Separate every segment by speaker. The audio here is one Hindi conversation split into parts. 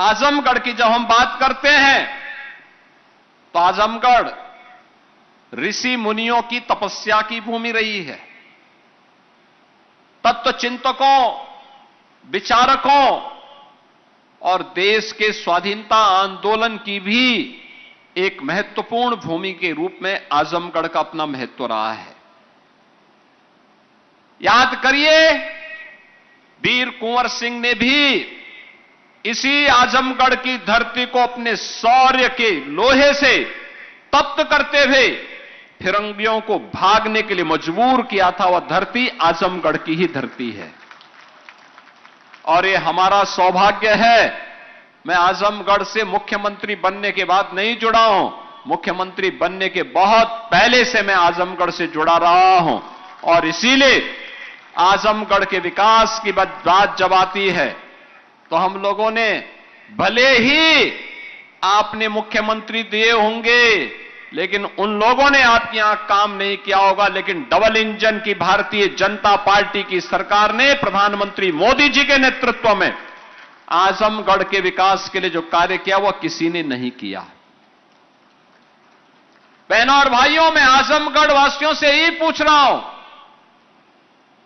Speaker 1: आजमगढ़ की जब हम बात करते हैं तो आजमगढ़ ऋषि मुनियों की तपस्या की भूमि रही है। तत्व चिंतकों, विचारकों और देश के स्वाधीनता आंदोलन की भी एक महत्वपूर्ण भूमि के रूप में आजमगढ़ का अपना महत्व रहा है। याद करिए, वीर कुंवर सिंह ने भी इसी आजमगढ़ की धरती को अपने शौर्य के लोहे से तप्त करते हुए फिरंगियों को भागने के लिए मजबूर किया था। वह धरती आजमगढ़ की ही धरती है और ये हमारा सौभाग्य है। मैं आजमगढ़ से मुख्यमंत्री बनने के बाद नहीं जुड़ा हूं, मुख्यमंत्री बनने के बहुत पहले से मैं आजमगढ़ से जुड़ा रहा हूं और इसीलिए आजमगढ़ के विकास की बात जब आती है तो हम लोगों ने, भले ही आपने मुख्यमंत्री दिए होंगे लेकिन उन लोगों ने आपके यहां काम नहीं किया होगा, लेकिन डबल इंजन की भारतीय जनता पार्टी की सरकार ने प्रधानमंत्री मोदी जी के नेतृत्व में आजमगढ़ के विकास के लिए जो कार्य किया वह किसी ने नहीं किया। बहनों और भाइयों, मैं आजमगढ़ वासियों से यही पूछ रहा हूं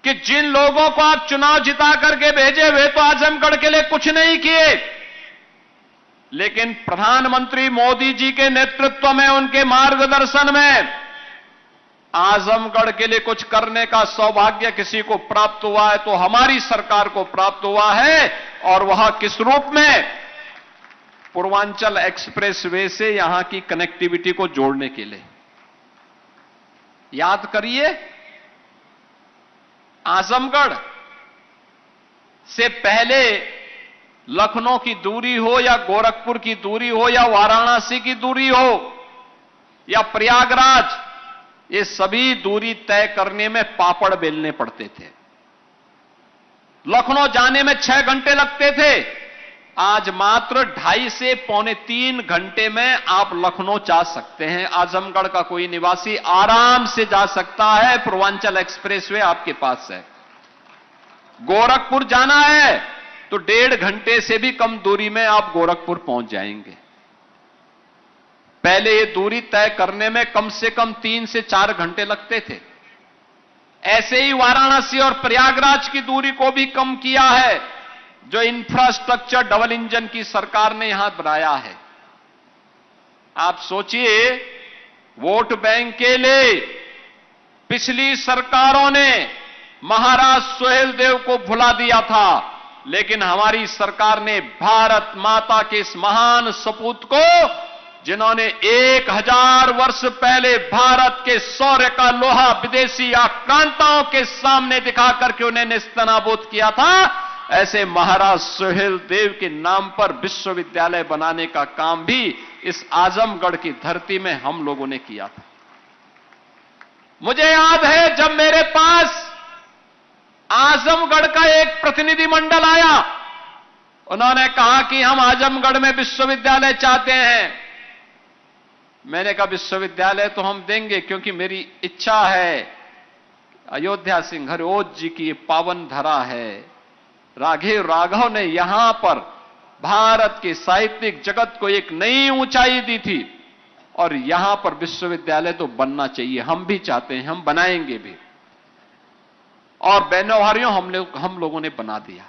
Speaker 1: कि जिन लोगों को आप चुनाव जिता करके भेजे हुए तो आजमगढ़ के लिए कुछ नहीं किए, लेकिन प्रधानमंत्री मोदी जी के नेतृत्व में, उनके मार्गदर्शन में आजमगढ़ के लिए कुछ करने का सौभाग्य किसी को प्राप्त हुआ है तो हमारी सरकार को प्राप्त हुआ है। और वह किस रूप में? पूर्वांचल एक्सप्रेसवे से यहां की कनेक्टिविटी को जोड़ने के लिए। याद करिए, आजमगढ़ से पहले लखनऊ की दूरी हो या गोरखपुर की दूरी हो या वाराणसी की दूरी हो या प्रयागराज, ये सभी दूरी तय करने में पापड़ बेलने पड़ते थे। लखनऊ जाने में 6 घंटे लगते थे, आज मात्र 2.5 से पौने 3 घंटे में आप लखनऊ जा सकते हैं। आजमगढ़ का कोई निवासी आराम से जा सकता है, पूर्वांचल एक्सप्रेसवे आपके पास है। गोरखपुर जाना है तो 1.5 घंटे से भी कम दूरी में आप गोरखपुर पहुंच जाएंगे। पहले ये दूरी तय करने में कम से कम 3 से 4 घंटे लगते थे। ऐसे ही वाराणसी और प्रयागराज की दूरी को भी कम किया है, जो इंफ्रास्ट्रक्चर डबल इंजन की सरकार ने यहां बनाया है। आप सोचिए, वोट बैंक के लिए पिछली सरकारों ने महाराज सुहेलदेव को भुला दिया था, लेकिन हमारी सरकार ने भारत माता के इस महान सपूत को, जिन्होंने 1000 वर्ष पहले भारत के शौर्य का लोहा विदेशी आक्रांताओं के सामने दिखा करके उन्हें नेस्तनाबूद किया था, ऐसे महाराज सुहेलदेव के नाम पर विश्वविद्यालय बनाने का काम भी इस आजमगढ़ की धरती में हम लोगों ने किया था। मुझे याद है, जब मेरे पास आजमगढ़ का एक प्रतिनिधिमंडल आया, उन्होंने कहा कि हम आजमगढ़ में विश्वविद्यालय चाहते हैं। मैंने कहा विश्वविद्यालय तो हम देंगे, क्योंकि मेरी इच्छा है, अयोध्या सिंह हरिओज जी की पावन धरा है, राघव ने यहां पर भारत के साहित्यिक जगत को एक नई ऊंचाई दी थी और यहां पर विश्वविद्यालय तो बनना चाहिए, हम भी चाहते हैं, हम बनाएंगे भी। और बहनों भाइयों, हम लोगों ने बना दिया।